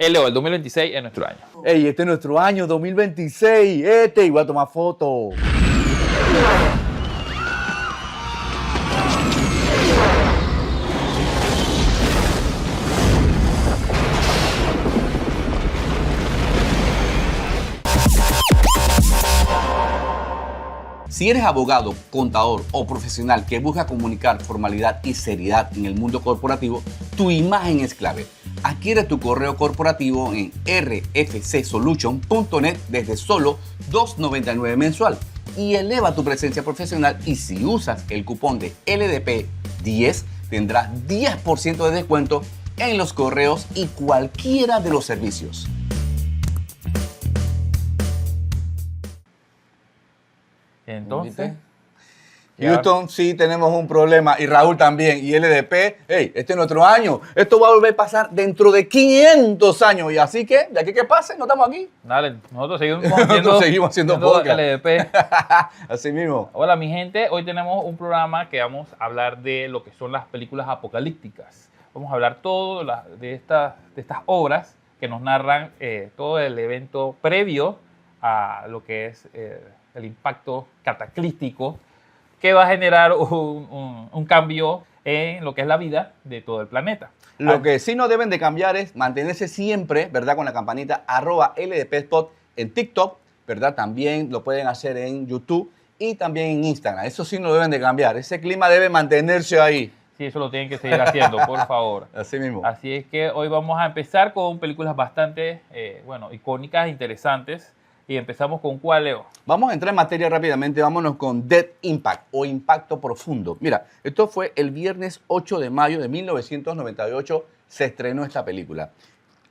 Leo, el 2026 es nuestro año. Ey, este es nuestro año 2026. Y voy a tomar foto. Si eres abogado, contador o profesional que busca comunicar formalidad y seriedad en el mundo corporativo, tu imagen es clave. Adquiere tu correo corporativo en rfcsolution.net desde solo $2.99 mensual y eleva tu presencia profesional, y si usas el cupón de LDP10 tendrás 10% de descuento en los correos y cualquiera de los servicios. Entonces, Houston, sí tenemos un problema, y Raúl también, y LDP, hey, este es nuestro año, esto va a volver a pasar dentro de 500 años, y así que, de aquí que pase, no estamos aquí. dale, nosotros seguimos haciendo podcast. LDP. Así mismo. Hola mi gente, hoy tenemos un programa que vamos a hablar de lo que son las películas apocalípticas. Vamos a hablar todo de estas obras que nos narran todo el evento previo a lo que es el impacto cataclístico que va a generar un cambio en lo que es la vida de todo el planeta. Lo que sí no deben de cambiar es mantenerse siempre, ¿verdad?, con la campanita @LDPspot en TikTok, ¿verdad? También lo pueden hacer en YouTube y también en Instagram. Eso sí no deben de cambiar. Ese clima debe mantenerse ahí. Sí, eso lo tienen que seguir haciendo, por favor. Así mismo. Así es que hoy vamos a empezar con películas bastante, icónicas, interesantes. Y empezamos con ¿cuál, Leo? Vamos a entrar en materia rápidamente. Vámonos con Deep Impact o Impacto Profundo. Mira, esto fue el viernes 8 de mayo de 1998. Se estrenó esta película.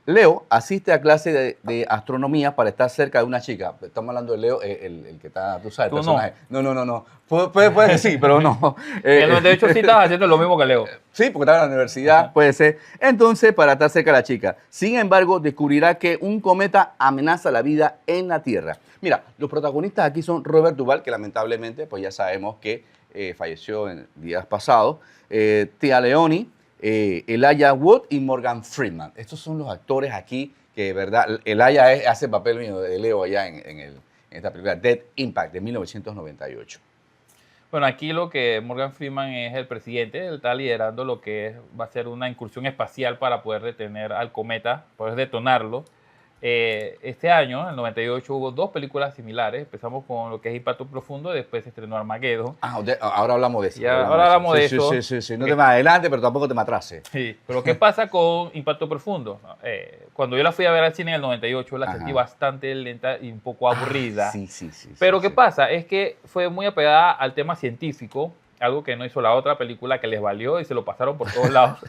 Leo asiste a clase de astronomía para estar cerca de una chica. Estamos hablando de Leo, el que está, tú sabes, el personaje. No. Puede que sí, pero no. De hecho, sí estabas haciendo lo mismo que Leo. Sí, porque estaba en la universidad, puede ser. Entonces, para estar cerca de la chica. Sin embargo, descubrirá que un cometa amenaza la vida en la Tierra. Mira, los protagonistas aquí son Robert Duvall, que lamentablemente, pues ya sabemos que falleció en días pasados, Téa Leoni, Elijah Wood y Morgan Freeman. Estos son los actores aquí que, de verdad, Elijah hace el papel mío de Leo allá en esta película Deep Impact de 1998. Bueno, aquí lo que Morgan Freeman es el presidente, él está liderando lo que va a ser una incursión espacial para poder detener al cometa, poder detonarlo. Este año, en el 98, hubo dos películas similares. Empezamos con lo que es Impacto Profundo, después se estrenó Armageddon. Ahora hablamos de eso. Ahora hablamos de eso. Sí. No te me adelante, pero tampoco te me atrases. Sí, pero ¿qué pasa con Impacto Profundo? Cuando yo la fui a ver al cine en el 98, la sentí bastante lenta y un poco aburrida. Sí. Pero ¿qué pasa? Es que fue muy apegada al tema científico, algo que no hizo la otra película, que les valió y se lo pasaron por todos lados.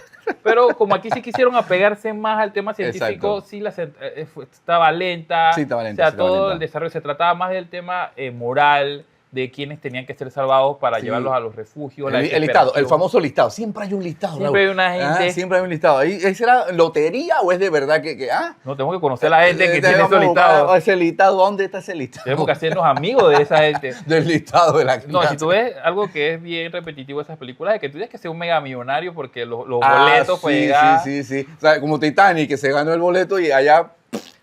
Pero como aquí sí quisieron apegarse más al tema científico, sí estaba lenta. Sí, estaba lenta. O sea, todo el desarrollo se trataba más del tema moral, de quienes tenían que ser salvados para llevarlos a los refugios. El listado, el famoso listado. Siempre hay un listado, Siempre hay una gente. Siempre hay un listado. ¿Será lotería o es de verdad que No, tenemos que conocer a la gente que tiene ese listado. Ese listado, ¿dónde está ese listado? Tenemos que hacernos amigos de esa gente. Del listado de la clase. No, si tú ves algo que es bien repetitivo de esas películas, es que tú tienes que ser un mega millonario porque los boletos pueden llegar. Sí. O sea, como Titanic, que se ganó el boleto y allá...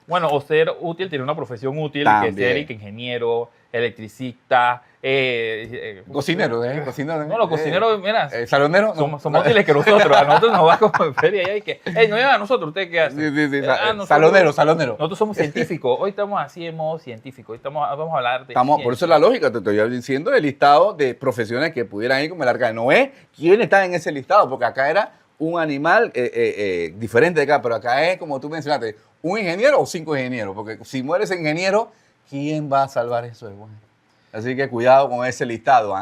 Bueno, o ser útil, tener una profesión útil, también. que ser ingeniero, electricista, cocinero, cocinero. No, los cocineros, mira, salonero. Somos útiles que nosotros. A nosotros nos va como en feria y que, no llevan a nosotros, ¿ustedes qué hacen? Sí. Salonero. Nosotros somos científicos. Hoy estamos así en modo científico. Hoy vamos a hablar de por eso es la lógica, te estoy diciendo el listado de profesiones que pudieran ir como el Arca de Noé. ¿Quién está en ese listado? Porque acá era un animal diferente de acá, pero acá es, como tú mencionaste, un ingeniero o 5 ingenieros. Porque si mueres ingeniero, ¿quién va a salvar eso? Así que cuidado con ese listado.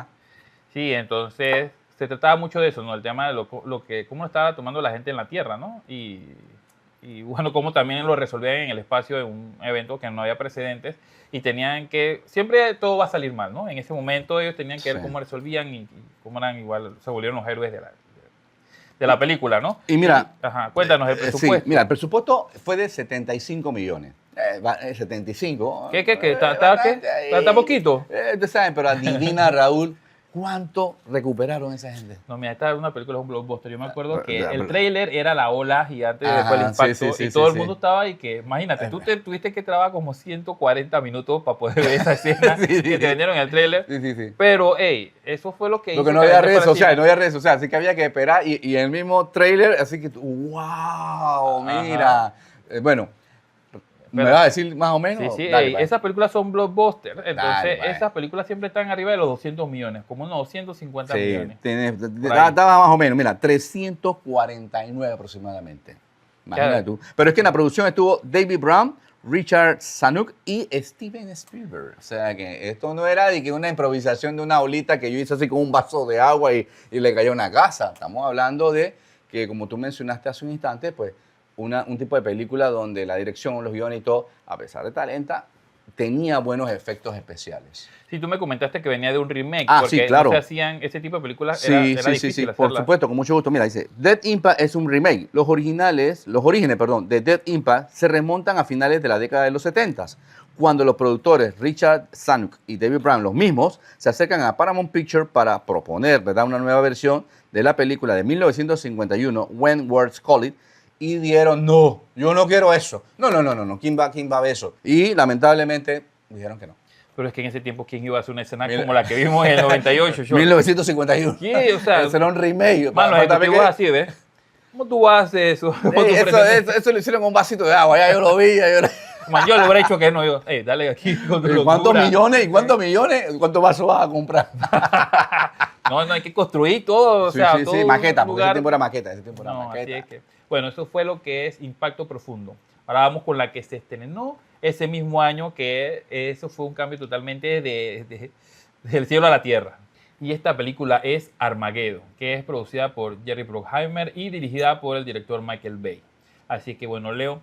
Sí, entonces se trataba mucho de eso, ¿no? El tema de cómo estaba tomando la gente en la Tierra, ¿no? Y bueno, cómo también lo resolvían en el espacio de un evento que no había precedentes y tenían que, siempre todo va a salir mal, ¿no? En ese momento ellos tenían que ver cómo resolvían y cómo eran igual, se volvieron los héroes de la película, ¿no? Y mira, cuéntanos el presupuesto. Sí, mira, el presupuesto fue de 75 millones. 75. ¿Qué? ¿Está poquito? Ustedes saben, pero adivina, Raúl, ¿Cuánto recuperaron esa gente? No, mira, esta es una película, es un blockbuster. Yo me acuerdo que Ya, el pero- tráiler era la ola gigante, Ajá, después el impacto, sí, sí, y sí, todo sí, el mundo sí. estaba ahí que, imagínate, tú tuviste que trabajar como 140 minutos para poder ver esa escena Sí, sí, que te sí. vendieron en el tráiler. Sí, sí, sí. Pero, hey, eso fue lo que Lo hizo que no que la había gente redes fuera al sociales, cine. no había redes sociales, así que había que esperar y en el mismo trailer, así que, wow, mira. Ajá. Bueno, ¿me Pero- vas a decir más o menos? Sí, sí, Dale, ey, pues. esas películas son blockbusters. Dale, Entonces, pues. esas películas siempre están arriba de los 200 millones, como unos 250 Sí, millones. Por ahí. estaba más o menos, mira, 349 aproximadamente. Imagínate Claro. tú. Pero es que en la producción estuvo David Brown, Richard Zanuck y Steven Spielberg. O sea que esto no era de que una improvisación de una olita que yo hice así con un vaso de agua y le cayó una casa. Estamos hablando de que, como tú mencionaste hace un instante, pues un tipo de película donde la dirección, los guiones y todo, a pesar de talenta, tenía buenos efectos especiales. Sí, tú me comentaste que venía de un remake, Ah, porque sí, claro. no se hacían ese tipo de películas, Sí, era sí, difícil sí, por hacerlas. supuesto, con mucho gusto. Mira, dice, Dead Impact es un remake. Los orígenes, de Dead Impact se remontan a finales de la década de los 70, cuando los productores Richard Zanuck y David Brown, los mismos, se acercan a Paramount Pictures para proponer, ¿verdad?, una nueva versión de la película de 1951, When Words Call It, y dieron, no, yo no quiero eso. No, ¿quién va a ver eso? Y lamentablemente dijeron que no. Pero es que en ese tiempo, ¿quién iba a hacer una escena Mira. como la que vimos en el 98? Yo? 1951. ¿Qué? O sea, Ese era un remake. Mano, los Para- para ejecutivos que- así, ¿ves? ¿Cómo tú haces eso? ¿Cómo tú Ey, pretendes? eso lo hicieron con un vasito de agua, ya yo lo vi. Man, yo le hubiera dicho que no. Yo, dale aquí con tu ¿Cuántos locura. millones? ¿Y cuántos millones? ¿Cuántos vasos vas a comprar? No, hay que construir todo. O sea, todo maqueta, un porque ese lugar. tiempo era maqueta. Ese tiempo era No, maqueta. así es que. Bueno, eso fue lo que es Impacto Profundo. Ahora vamos con la que se estrenó ese mismo año, que eso fue un cambio totalmente del cielo a la tierra. Y esta película es Armageddon, que es producida por Jerry Bruckheimer y dirigida por el director Michael Bay. Así que bueno, Leo,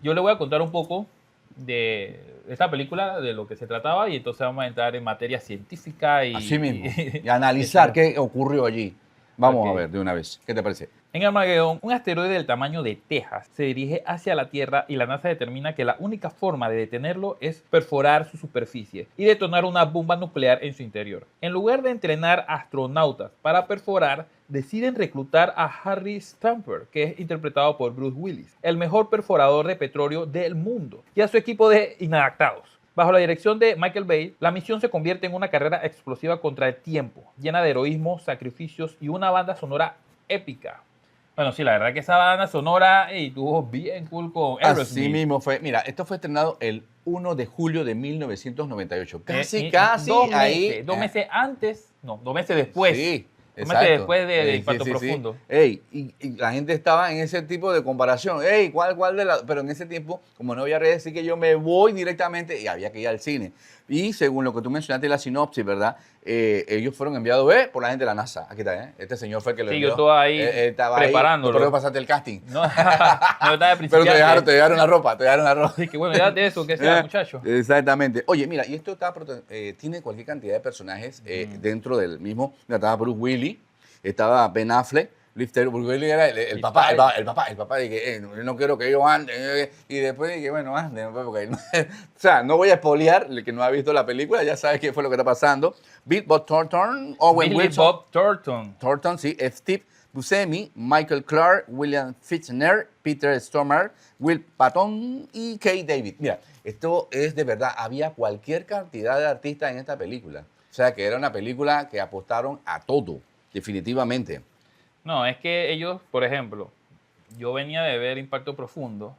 yo le voy a contar un poco de esta película, de lo que se trataba, y entonces vamos a entrar en materia científica y... Así mismo. Y analizar qué ocurrió allí. Vamos Ok. a ver de una vez. ¿Qué te parece? En Armageddon, un asteroide del tamaño de Texas se dirige hacia la Tierra y la NASA determina que la única forma de detenerlo es perforar su superficie y detonar una bomba nuclear en su interior. En lugar de entrenar astronautas para perforar, deciden reclutar a Harry Stamper, que es interpretado por Bruce Willis, el mejor perforador de petróleo del mundo, y a su equipo de inadaptados. Bajo la dirección de Michael Bay, la misión se convierte en una carrera explosiva contra el tiempo, llena de heroísmo, sacrificios y una banda sonora épica. Bueno, sí, la verdad que esa banda sonora estuvo bien cool con Aerosmith. Así mismo fue. Mira, esto fue estrenado el 1 de julio de 1998. Casi, Y casi dos ahí. meses, 2 meses antes, no, 2 meses después. Sí, 2 exacto. meses después de Sí, Impacto sí, sí, sí. Profundo. Ey, y la gente estaba en ese tipo de comparación. Ey, ¿cuál de la...? Pero en ese tiempo, como no había redes, así que yo me voy directamente y había que ir al cine. Y según lo que tú mencionaste en la sinopsis, ¿verdad? Ellos fueron enviados por la gente de la NASA. Aquí está, ¿eh? Este señor fue el que lo Sí, envió. yo estaba ahí estaba preparándolo. Por eso pasaste el casting. No, no estaba de Pero principiante. te dejaron la ropa, Así que bueno, ya de eso, que sea, muchacho. Exactamente. Oye, mira, y esto tiene cualquier cantidad de personajes dentro del mismo. Mira, estaba Bruce Willis, estaba Ben Affleck, Liv Taylor. Bruce Willis era el papá de que no quiero que ellos anden. Y después de que, bueno, anden. Porque, o sea, no voy a espolear, el que no ha visto la película ya sabe qué fue lo que está pasando. Bill Bob Thornton, Owen Billy Wilson. Bob Thornton. Sí, Steve Buscemi, Michael Clark, William Fichtner, Peter Stormare, Will Patton y Kay David. Mira, esto es de verdad, había cualquier cantidad de artistas en esta película. O sea, que era una película que apostaron a todo, definitivamente. No, es que ellos, por ejemplo, yo venía de ver Impacto Profundo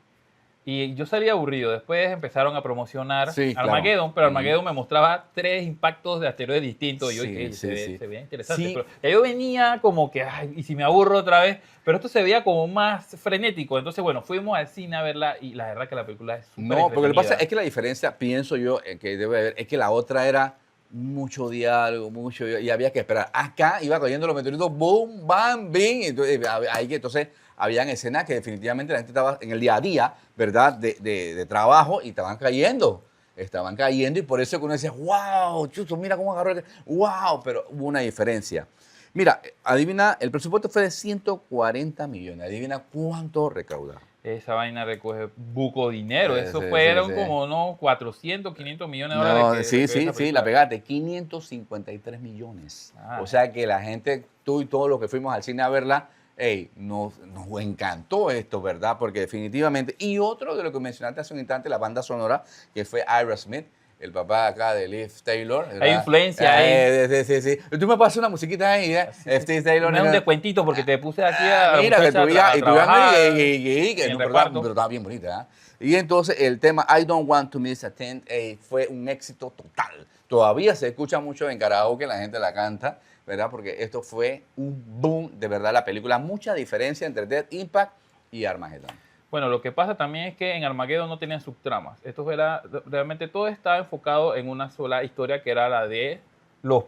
y yo salí aburrido. Después empezaron a promocionar Sí, claro. Armageddon, pero Armageddon me mostraba 3 impactos de asteroides distintos. Y yo Sí, dije, sí, sí. se veía interesante. Sí. Pero ya yo venía como que, ay, y si me aburro otra vez. Pero esto se veía como más frenético. Entonces, bueno, fuimos al cine a verla y la verdad que la película es súper No, porque lo que pasa entretenida. es que la diferencia, pienso yo, que debe haber, es que la otra era mucho diálogo, y había que esperar. Acá iba cayendo los meteoritos, boom, bam, bing. Entonces, habían escenas que definitivamente la gente estaba en el día a día, ¿verdad? De trabajo y estaban cayendo. Estaban cayendo y por eso que uno decía, wow, chuto, mira cómo agarró. Wow, pero hubo una diferencia. Mira, adivina, el presupuesto fue de 140 millones. Adivina cuánto recaudaron. Esa vaina recoge buco dinero. Eso Sí, fueron sí. como unos 400, 500 millones de No, dólares. sí, que sí, esa sí, película. la pegaste. 553 millones. Ah. O sea que la gente, tú y todos los que fuimos al cine a verla, hey, nos encantó esto, ¿verdad? Porque definitivamente. Y otro de lo que mencionaste hace un instante, la banda sonora, que fue Aerosmith, el papá acá de Liv Taylor. ¿Verdad? Hay influencia ahí. Sí, sí. Tú me pasas una musiquita ahí, ¿eh? Sí, sí. Steve Taylor. Me da un descuentito porque te puse aquí a Mira, que tú a y tú trabajar que en el no, reparto. pero estaba bien bonita. ¿Eh? Y entonces el tema I Don't Want to Miss a Thing fue un éxito total. Todavía se escucha mucho en karaoke, la gente la canta, ¿verdad? Porque esto fue un boom de verdad la película. Mucha diferencia entre Death Impact y Armageddon. Bueno, lo que pasa también es que en Armageddon no tenían subtramas. Esto era, realmente todo estaba enfocado en una sola historia que era la de los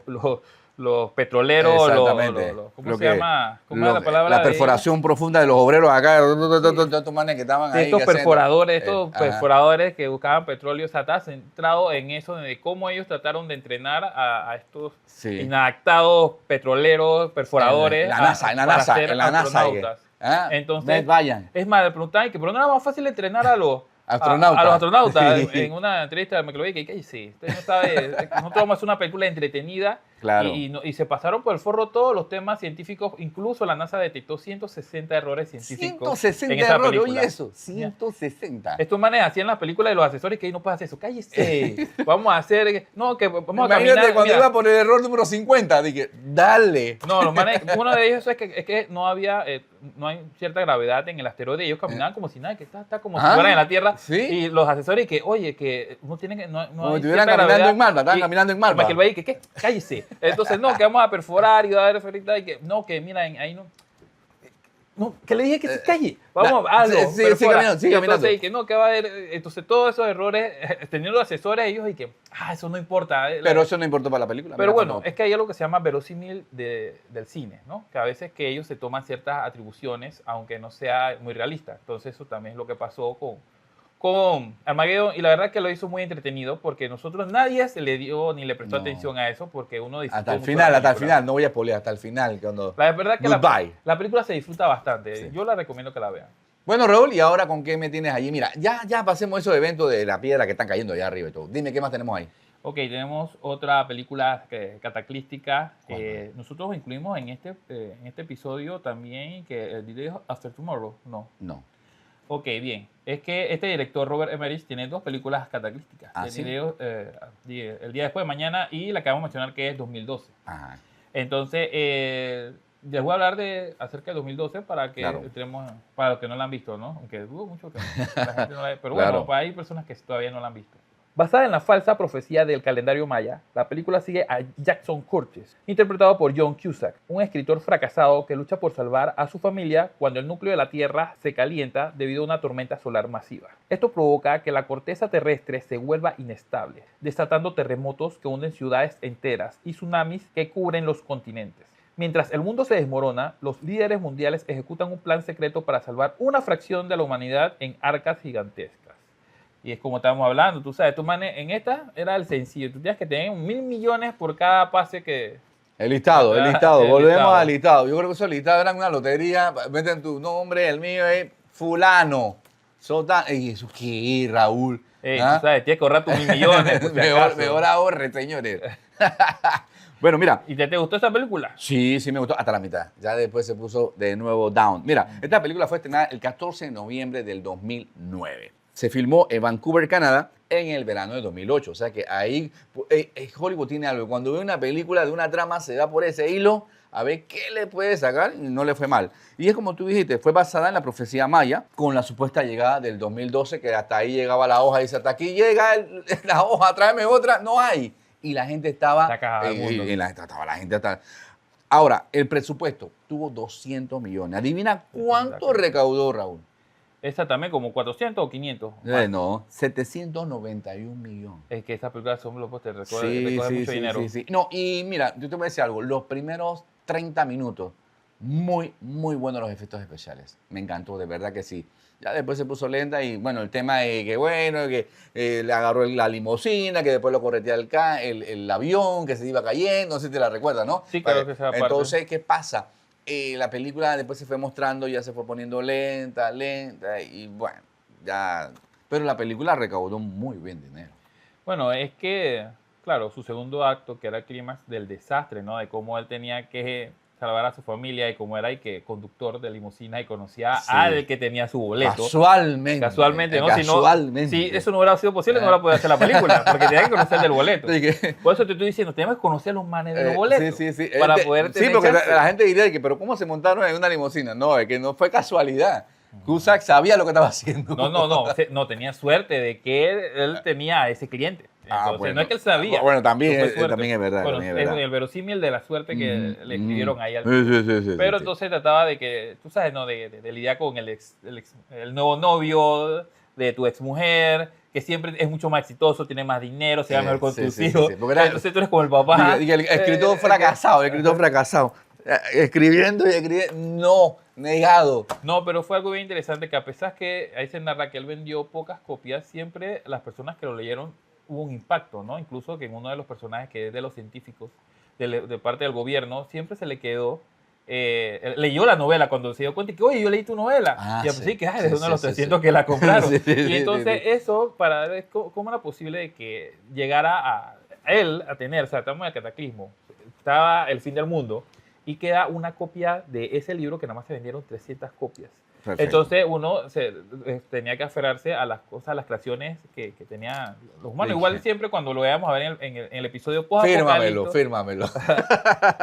petroleros, Exactamente. ¿cómo se llama? ¿Cómo es la palabra? La de perforación profunda de los obreros acá, estos manes que estaban de ahí. estos perforadores, Ajá. perforadores que buscaban petróleo, o sea, estaba centrado en eso, de cómo ellos trataron de entrenar a estos Sí. inadaptados petroleros, perforadores, En la NASA, para ser en la NASA. astronautas. Entonces, vayan. es más, le preguntaban que, pero no era más fácil entrenar a los Astronautas. a los astronautas. Sí. En una entrevista me lo vi que sí, usted no sabe, nosotros vamos a hacer una película entretenida. Claro. Y se pasaron por el forro todos los temas científicos, incluso la NASA detectó 160 errores científicos 160 en esa errores, película. oye eso, 160. Estos manes hacían las películas de los asesores que ahí no puedes hacer eso, cállese, vamos a hacer, no, que vamos a Imagínate caminar. cuando Mira, iba por el error número 50, dije, dale. no, los manes, uno de ellos es que no había, no hay cierta gravedad en el asteroide, ellos caminaban como si nada, que está como si Ajá, fueran en la Tierra, sí. y los asesores que, oye, que no tienen que, no Como hay si estuvieran cierta caminando gravedad. en Malva, estaban Y caminando en Malva. Michael Bay, que, ¿qué? Cállese. Entonces, no, que vamos a perforar y va a dar ferita y que, no, que mira, ahí no. No, que le dije que se calle. Vamos, hazlo. sí, perfora. sigue caminando, sigue Y entonces, caminando. y que no, que va a haber. Entonces, todos esos errores, teniendo asesores ellos y que, eso no importa. Pero eso no importó para la película. Pero mira, bueno, cuando- es que hay algo que se llama verosímil del cine, ¿no? Que a veces que ellos se toman ciertas atribuciones, aunque no sea muy realista. Entonces, eso también es lo que pasó con Armageddon, y la verdad que lo hizo muy entretenido porque nosotros nadie se le dio ni le prestó No. atención a eso porque uno disfrutó hasta el mucho final, la hasta el película. final, no voy a spoilear, hasta el final. Cuando... La verdad que Goodbye. la película se disfruta bastante. Sí. Yo la recomiendo que la vean. Bueno, Raúl, ¿y ahora con qué me tienes allí? Mira, ya pasemos esos eventos de la piedra que están cayendo allá arriba y todo. Dime, ¿qué más tenemos ahí? Ok, tenemos otra película cataclística. ¿Cuál? Nosotros incluimos en este episodio también que el Day After Tomorrow. No. No. Ok, bien. Es que este director, Robert Emmerich, tiene dos películas cataclísticas. ¿Ah, El sí? El día después de mañana y la que vamos a mencionar que es 2012. Ajá. Entonces, les voy a hablar acerca de 2012 para que Claro. entremos, para los que no la han visto, ¿no? Aunque dudo mucho que la gente no la haya, pero Claro. bueno, pues hay personas que todavía no la han visto. Basada en la falsa profecía del calendario maya, la película sigue a Jackson Curtis, interpretado por John Cusack, un escritor fracasado que lucha por salvar a su familia cuando el núcleo de la Tierra se calienta debido a una tormenta solar masiva. Esto provoca que la corteza terrestre se vuelva inestable, desatando terremotos que hunden ciudades enteras y tsunamis que cubren los continentes. Mientras el mundo se desmorona, los líderes mundiales ejecutan un plan secreto para salvar una fracción de la humanidad en arcas gigantescas. Y es como estábamos hablando, tú sabes, en esta era el sencillo, tú tienes que tener 1.000 millones por cada pase que... El listado, El volvemos listado. al listado. Yo creo que esos listados eran una lotería, meten tu nombre, el mío es fulano. Y eso qué, Raúl. ¿Ah? Tú sabes, tienes que ahorrar tus 1.000 millones. por si mejor, acaso. mejor ahorre, señores. Bueno, mira. ¿Y te gustó esta película? Sí, sí me gustó hasta la mitad. Ya después se puso de nuevo down. Mira, esta película fue estrenada el 14 de noviembre del 2009. Se filmó en Vancouver, Canadá, en el verano de 2008. O sea que ahí Hollywood tiene algo. Cuando ve una película de una trama, se va por ese hilo a ver qué le puede sacar y no le fue mal. Y es como tú dijiste, fue basada en la profecía maya con la supuesta llegada del 2012, que hasta ahí llegaba la hoja y dice, hasta aquí llega la hoja, tráeme otra. No hay. Y la gente estaba... Se acaba el mundo. estaba la gente hasta... Ahora, el presupuesto tuvo 200 millones. Adivina cuánto recaudó, Raúl. Esta también como 400 o 500. No, 791 millones. Es que estas películas son los te recogen mucho dinero. Sí. No, y mira, yo te voy a decir algo. Los primeros 30 minutos, muy, muy buenos los efectos especiales. Me encantó, de verdad que sí. Ya después se puso lenta y, bueno, el tema de que, bueno, que le agarró la limusina, que después lo corretea el avión, que se iba cayendo, no sé si te la recuerdas, ¿no? Sí, claro que esa parte. Entonces, ¿qué pasa? la película después se fue mostrando, ya se fue poniendo lenta, lenta, y bueno, ya... Pero la película recaudó muy bien dinero. Bueno, es que, claro, su segundo acto, que era el clímax del desastre, ¿no? De cómo él tenía que salvar a su familia y cómo era y que conductor de limusina y conocía Sí. al que tenía su boleto. Casualmente. Casualmente, ¿no? Casualmente. Si eso no hubiera sido posible, no hubiera podido hacer la película, porque tenía que conocer del boleto. Sí, que- Por eso te estoy diciendo, tenemos que conocer a los manes de los boletos. Sí. Para poder tener Sí, porque chance. la gente diría que, pero ¿cómo se montaron en una limusina? No, es que no fue casualidad. Cusack sabía lo que estaba haciendo. No, tenía suerte de que él tenía a ese cliente. Entonces, bueno. no es que él sabía. Bueno, también, no fue es, suerte. también es verdad. Bueno, también es verdad. el verosímil de la suerte que le escribieron ahí al Sí. Pero sí. entonces trataba de que, tú sabes, ¿no? De lidiar con el nuevo novio de tu exmujer, que siempre es mucho más exitoso, tiene más dinero, se va mejor con tus hijos. Porque era- Entonces tú eres como el papá. Y el escritor fracasado, el escritor fracasado. Escribiendo y escribiendo. No, negado. No, pero fue algo bien interesante que a pesar que ahí se narra que él vendió pocas copias, siempre las personas que lo leyeron hubo un impacto, ¿no? Incluso que en uno de los personajes que es de los científicos, de parte del gobierno, siempre se le quedó, leyó la novela cuando se dio cuenta y que, oye, yo leí tu novela. Ah, y sí, que es uno de los sí, 300 que la compraron. Sí, y entonces eso, para ver cómo era posible de que llegara a él a tener, o sea, estamos en el cataclismo, estaba el fin del mundo, y queda una copia de ese libro que nada más se vendieron 300 copias. Perfecto. Entonces uno tenía que aferrarse a las cosas, a las creaciones que tenían los humanos. Sí. El siempre cuando lo veamos a ver en el episodio Fírmamelo, post-apocalíptico, fírmamelo.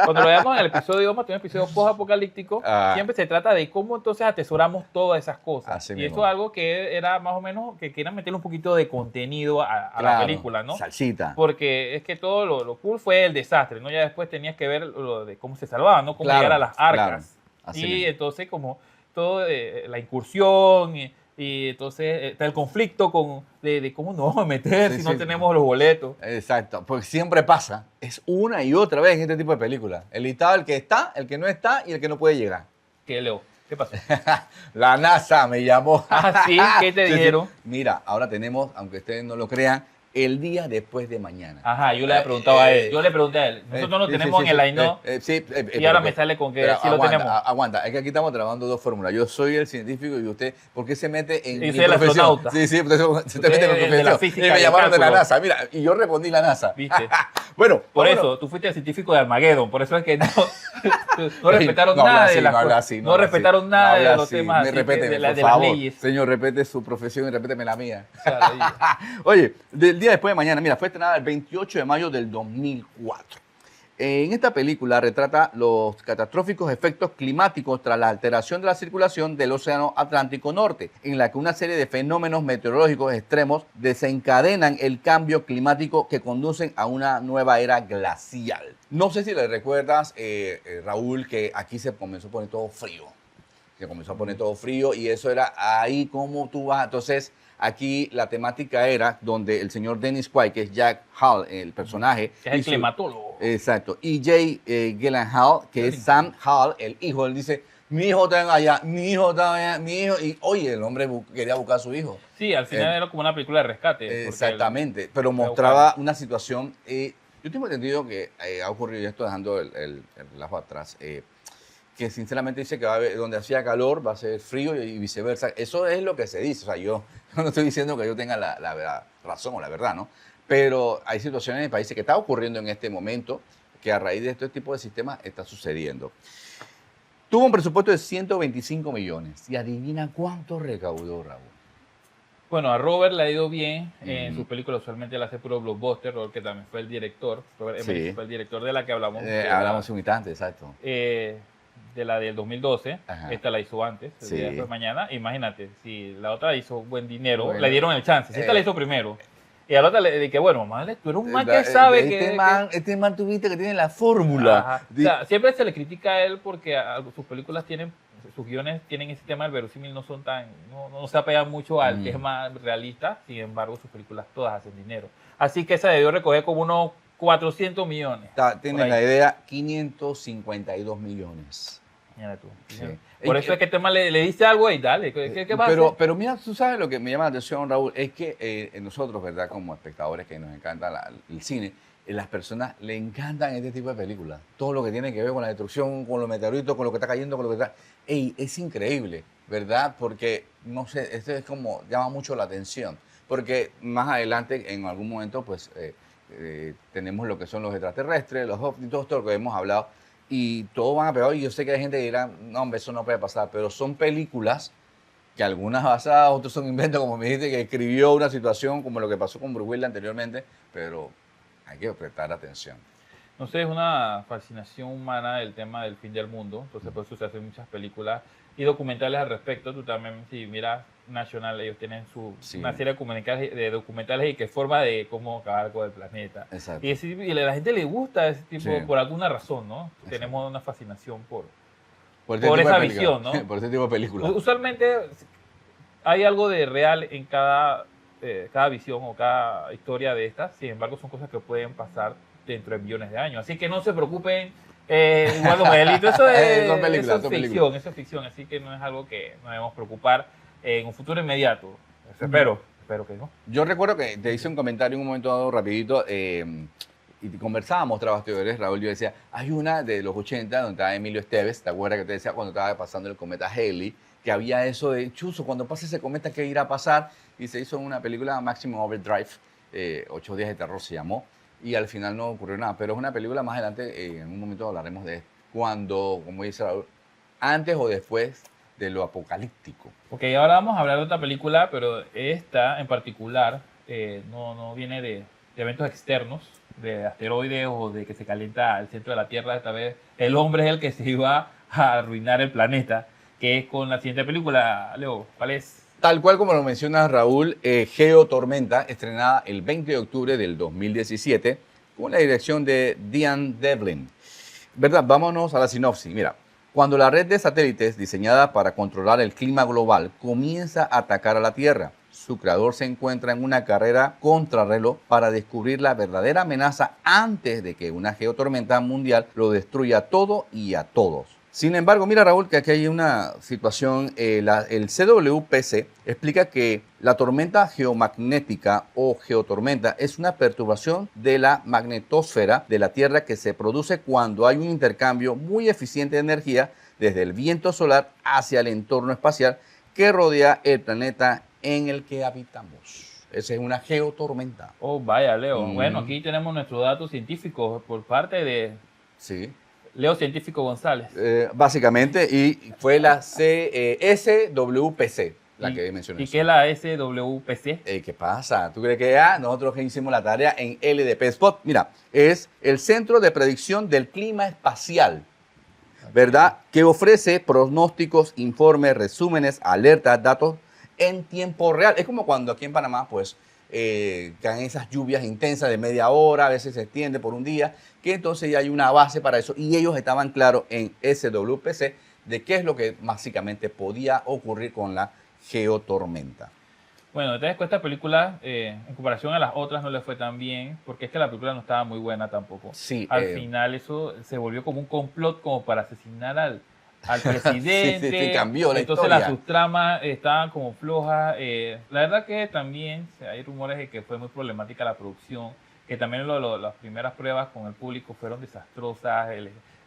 cuando lo veamos en el episodio, vamos a tener un episodio post-apocalíptico, Ah. siempre se trata de cómo entonces atesoramos todas esas cosas. Así y mismo. eso es algo que era más o menos que quieran meterle un poquito de contenido a la Claro, película, ¿no? Salsita. Porque es que todo lo cool fue el desastre, ¿no? Ya después tenías que ver lo de cómo se salvaban, ¿no? Cómo Claro, llegar a las arcas. claro. Así Y mismo. entonces como todo la incursión y entonces está el conflicto de cómo nos vamos a meter Sí, si no sí. tenemos los boletos. Exacto, porque siempre pasa. Es una y otra vez en este tipo de películas. El listado, el que está, el que no está y el que no puede llegar. ¿Qué, Leo? ¿Qué pasó? La NASA me llamó. Ah, ¿sí? ¿Qué te Sí, sí. dijeron? Mira, ahora tenemos, aunque ustedes no lo crean, el día después de mañana. Ajá, yo le he preguntado a él. Yo le pregunté a él. Nosotros lo Sí, tenemos sí, en el sí. line-up y ahora me sale con que sí lo aguanta, tenemos. Aguanta, es que aquí estamos trabajando dos fórmulas. Yo soy el científico y usted, ¿por qué se mete en Y mi soy el profesión? astronauta. Sí, se te mete en mi Usted es profesión. de la física y me y llamaron de la cálculo. NASA, mira, y yo respondí la NASA. ¿Viste? Bueno, Por vámonos. eso, tú fuiste el científico de Armageddon, por eso es que no respetaron No habla nada así, de las no habla cosas. así, No habla respetaron así, nada no de habla los así. temas Me así, repete, de las por favor. leyes. Señor, repete su profesión y repíteme la mía. O sea, la leyes. Oye, del día después de mañana, mira, fue estrenada el 28 de mayo del 2004. En esta película retrata los catastróficos efectos climáticos tras la alteración de la circulación del Océano Atlántico Norte, en la que una serie de fenómenos meteorológicos extremos desencadenan el cambio climático que conducen a una nueva era glacial. No sé si le recuerdas, Raúl, que aquí se comenzó a poner todo frío. Se comenzó a poner todo frío y eso era ahí como tú vas. Entonces, aquí la temática era donde el señor Dennis Quaid, que es Jack Hall, el personaje. Que es el y su- climatólogo. Exacto. Y Jay Gyllenhaal, que es Sam Hall, el hijo, él dice, mi hijo está allá, mi hijo está allá, mi hijo. Y oye, el hombre quería buscar a su hijo. Sí, al final era como una película de rescate. porque Exactamente, pero fue a mostraba una situación. Yo tengo entendido que ha ocurrido, y esto dejando el relajo atrás, que sinceramente dice que va a haber, donde hacía calor va a ser frío y viceversa. Eso es lo que se dice. O sea, yo no estoy diciendo que yo tenga la razón o la verdad, ¿no? Pero hay situaciones en el país que está ocurriendo en este momento que a raíz de este tipo de sistemas está sucediendo. Tuvo un presupuesto de 125 millones. Y adivina cuánto recaudó, Raúl. Bueno, a Robert le ha ido bien en Ujú. sus películas, usualmente él hace puro blockbuster, Robert, que también fue el director. Robert Sí. Emmett fue el director de la que hablamos. de la- Hablamos hace un instante, exacto. de la del 2012, Ajá. esta la hizo antes, el Sí. día después de mañana. Imagínate, si la otra hizo buen dinero, Bueno. le dieron el chance. Si esta la hizo primero, y a la otra le dije, bueno, madre, tú eres un man que Este sabe que... Este man tuviste que tiene la fórmula. Ajá. O sea, siempre se le critica a él porque sus películas tienen, sus guiones tienen ese tema del verosímil, no son tan, no se apegan mucho al tema realista, sin embargo sus películas todas hacen dinero. Así que esa debió recoger como unos 400 millones. Tienes Por la ahí. idea, 552 millones. Mira tú. Sí. Por eso es que este man le dice algo y dale, ¿qué pasa? Pero mira, tú sabes lo que me llama la atención, Raúl, es que nosotros, ¿verdad? Como espectadores que nos encanta el cine, las personas le encantan este tipo de películas. Todo lo que tiene que ver con la destrucción, con los meteoritos, con lo que está cayendo, con lo que está... Ey, es increíble, ¿verdad? Porque, no sé, esto es como, llama mucho la atención. Porque más adelante, en algún momento, pues, tenemos lo que son los extraterrestres, los ovnis, todo esto lo que hemos hablado. Y todos van a pegar. Y yo sé que hay gente que dirá, no, hombre, eso no puede pasar. Pero son películas que algunas basadas, otros son inventos, como me dijiste, que escribió una situación como lo que pasó con Bruce Willis anteriormente. Pero hay que prestar atención. No sé, es una fascinación humana el tema del fin del mundo. Entonces, por eso se hacen muchas películas y documentales al respecto. Tú también, si miras National, ellos tienen Sí. una serie de documentales y que forma de cómo acabar con el planeta. Exacto. Y a la gente le gusta ese tipo, Sí. por alguna razón, ¿no? Exacto. Tenemos una fascinación por este tipo de esa películas. visión, ¿no? Por este tipo de películas. Usualmente hay algo de real en cada visión o cada historia de estas. Sin embargo, son cosas que pueden pasar dentro de millones de años. Así que no se preocupen. Igual como Miguelito, eso es, Son películas, eso son es películas. ficción, eso es ficción. Así que no es algo que nos debemos preocupar en un futuro inmediato. Espero que no. Yo recuerdo que te hice un comentario en un momento dado rapidito y conversábamos tras bastidores, Raúl, yo decía, hay una de los 80 donde estaba Emilio Esteves, ¿te acuerdas que te decía cuando estaba pasando el cometa Halley? Que había eso de, chuzo, cuando pase ese cometa, ¿qué irá a pasar? Y se hizo una película, Maximum Overdrive, 8 días de terror se llamó, y al final no ocurrió nada. Pero es una película más adelante, en un momento hablaremos de cuando, como dice Raúl, antes o después de lo apocalíptico. Ok, ahora vamos a hablar de otra película, pero esta en particular no viene de eventos externos, de asteroides o de que se calienta el centro de la Tierra. Esta vez el hombre es el que se iba a arruinar el planeta, que es con la siguiente película. Leo, ¿cuál es? Tal cual como lo menciona Raúl, Geotormenta, estrenada el 20 de octubre del 2017, con la dirección de Dean Devlin. ¿Verdad? Vámonos a la sinopsis. Mira, cuando la red de satélites diseñada para controlar el clima global comienza a atacar a la Tierra, su creador se encuentra en una carrera contrarreloj para descubrir la verdadera amenaza antes de que una geotormenta mundial lo destruya todo y a todos. Sin embargo, mira Raúl, que aquí hay una situación, el CWPC explica que la tormenta geomagnética o geotormenta es una perturbación de la magnetosfera de la Tierra que se produce cuando hay un intercambio muy eficiente de energía desde el viento solar hacia el entorno espacial que rodea el planeta en el que habitamos. Esa es una geotormenta. Oh, vaya, Leo. Bueno, aquí tenemos nuestros datos científicos por parte de Sí. Leo Científico González. Básicamente, y fue la SWPC la que mencioné. ¿Y qué es la SWPC? ¿Qué pasa? ¿Tú crees que nosotros que hicimos la tarea en LDP Spot? Mira, es el Centro de Predicción del Clima Espacial, ¿verdad? Que ofrece pronósticos, informes, resúmenes, alertas, datos en tiempo real. Es como cuando aquí en Panamá, pues, caen esas lluvias intensas de media hora, a veces se extiende por un día, que entonces ya hay una base para eso. Y ellos estaban claros en SWPC de qué es lo que básicamente podía ocurrir con la geotormenta. Bueno, entonces con esta película, en comparación a las otras, no le fue tan bien, porque es que la película no estaba muy buena tampoco. Sí, al final eso se volvió como un complot como para asesinar al presidente. sí, cambió la Entonces historia. las subtramas estaban como flojas. La verdad que también hay rumores de que fue muy problemática la producción, que también las primeras pruebas con el público fueron desastrosas.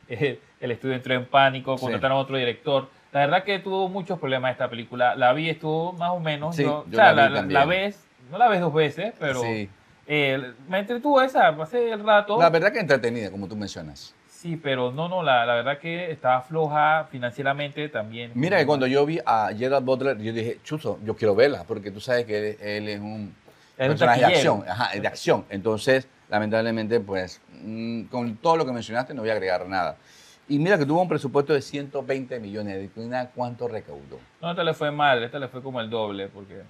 El estudio entró en pánico, contrataron a otro director. La verdad que tuvo muchos problemas esta película. La vi, estuvo más o menos. Sí, o yo sea, la vi también. la ves, no la ves dos veces, pero Sí. me entretuvo esa, pasé el rato. La verdad que entretenida, como tú mencionas. Sí, pero la verdad que estaba floja financieramente también. Mira que cuando yo vi a Gerard Butler, yo dije, chuzo, yo quiero verla, porque tú sabes que él es un personaje de acción, de acción. Entonces, lamentablemente, pues, con todo lo que mencionaste, no voy a agregar nada. Y mira que tuvo un presupuesto de 120 millones. ¿Cuánto recaudó? No, esta le fue mal, esta le fue como el doble, porque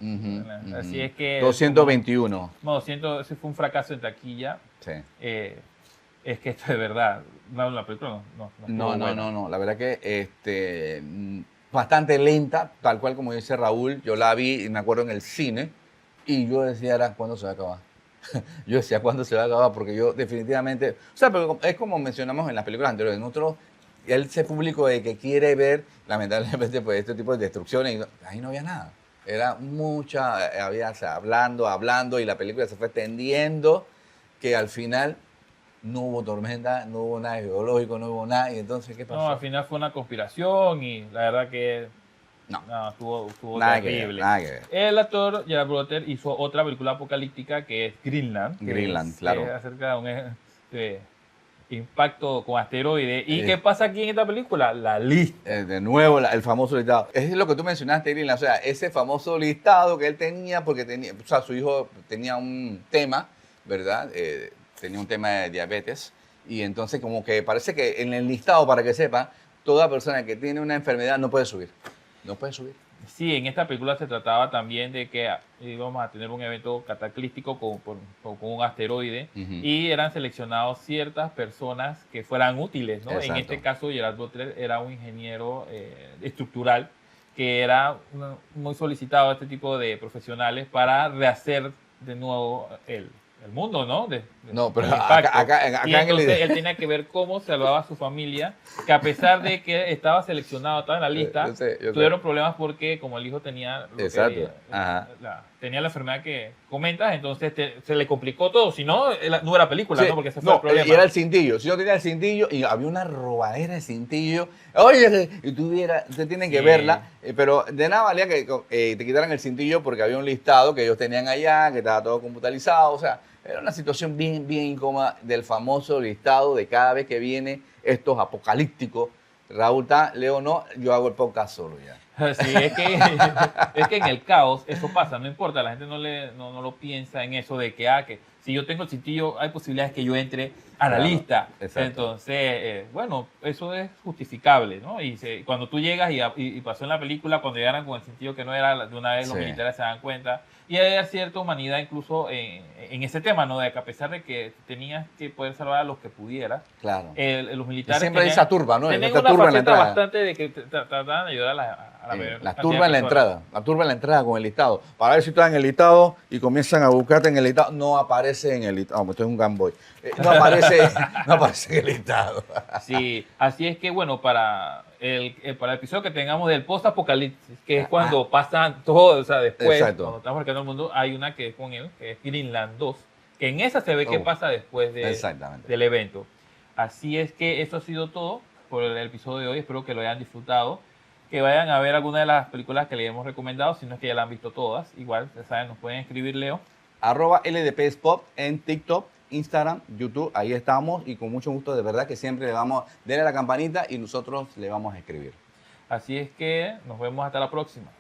así es que... 221. No, ese fue un fracaso en taquilla. Sí. Es que esto de verdad, la película No. La verdad que bastante lenta, tal cual como dice Raúl. Yo la vi, me acuerdo, en el cine, y yo decía, ¿cuándo se va a acabar? Yo decía, ¿cuándo se va a acabar? Porque yo definitivamente... O sea, pero es como mencionamos en las películas anteriores. Nosotros, ese público de que quiere ver, lamentablemente, pues este tipo de destrucciones, y ahí no había nada. Era mucha, había, o sea, hablando, y la película se fue extendiendo, que al final no hubo tormenta, no hubo nada geológico, no hubo nada. ¿Y entonces qué pasó? No, al final fue una conspiración y la verdad que No. estuvo Nada que ver, terrible. nada que ver. El actor Gerard Butler hizo otra película apocalíptica que es Greenland. Que Greenland, es, claro. acerca de un impacto con asteroides. ¿Y Eh. qué pasa aquí en esta película? La lista. De nuevo, el famoso listado. Es lo que tú mencionaste, Greenland. O sea, ese famoso listado que él tenía, porque tenía, o sea, su hijo tenía un tema, ¿verdad? Tenía un tema de diabetes. Y entonces, como que parece que en el listado, para que sepa, toda persona que tiene una enfermedad no puede subir. No puede subir. Sí, en esta película se trataba también de que íbamos a tener un evento cataclístico con un asteroide y eran seleccionados ciertas personas que fueran útiles, ¿no? En Exacto. este caso, Gerard Butler era un ingeniero estructural que era muy solicitado a este tipo de profesionales para rehacer de nuevo el mundo, ¿no? No, pero el impacto. acá Y en el- entonces él tenía que ver cómo salvaba a su familia, que a pesar de que estaba seleccionado, estaba en la lista, Yo sé. tuvieron problemas porque como el hijo tenía lo que- Exacto. Ajá. tenía la enfermedad que comentas, entonces se le complicó todo. Si no, no era película, Sí, ¿no? Porque ese fue el no, problema. y era el cintillo. Si yo tenía el cintillo y había una robadera de cintillo, oye, y ustedes tienen que Sí. verla, pero de nada valía que te quitaran el cintillo porque había un listado que ellos tenían allá, que estaba todo computarizado, o sea, era una situación bien, bien incómoda del famoso listado de cada vez que viene estos apocalípticos. Raúl está, Leo no, yo hago el podcast solo ya. Sí, es que en el caos eso pasa, no importa, la gente no lo piensa en eso de que si yo tengo el cintillo hay posibilidades que yo entre a la Claro, lista. exacto. Entonces, bueno, eso es justificable, ¿no? Y cuando tú llegas y pasó en la película, cuando llegaran con el cintillo que no era, de una vez los Sí. militares se dan cuenta. Y hay cierta humanidad incluso en ese tema, ¿no? De que a pesar de que tenías que poder salvar a los que pudieras, Claro. los militares Siempre hay esa turba, ¿no? tenían Esta una turba en la faceta entrada. bastante de que trataban de ayudar a la mayor La cantidad turba en de la personas. entrada, la turba en la entrada con el listado. Para ver si estás en el listado y comienzan a buscarte en el listado, no aparece en el listado. Esto es un gamboy. No aparece en el listado. Sí, así es que bueno, para el episodio que tengamos del post-apocalipsis, que es cuando pasan todo, o sea, después, Exacto. cuando estamos marcando el mundo, hay una que es con él, que es Greenland 2, que en esa se ve qué Oh. pasa después Exactamente. del evento. Así es que eso ha sido todo por el episodio de hoy, espero que lo hayan disfrutado, que vayan a ver alguna de las películas que les hemos recomendado, si no es que ya la han visto todas, igual, ya saben, nos pueden escribir, Leo. @LDPSpot en TikTok, Instagram, YouTube, ahí estamos y con mucho gusto, de verdad que siempre le vamos, denle a la campanita y nosotros le vamos a escribir. Así es que nos vemos hasta la próxima.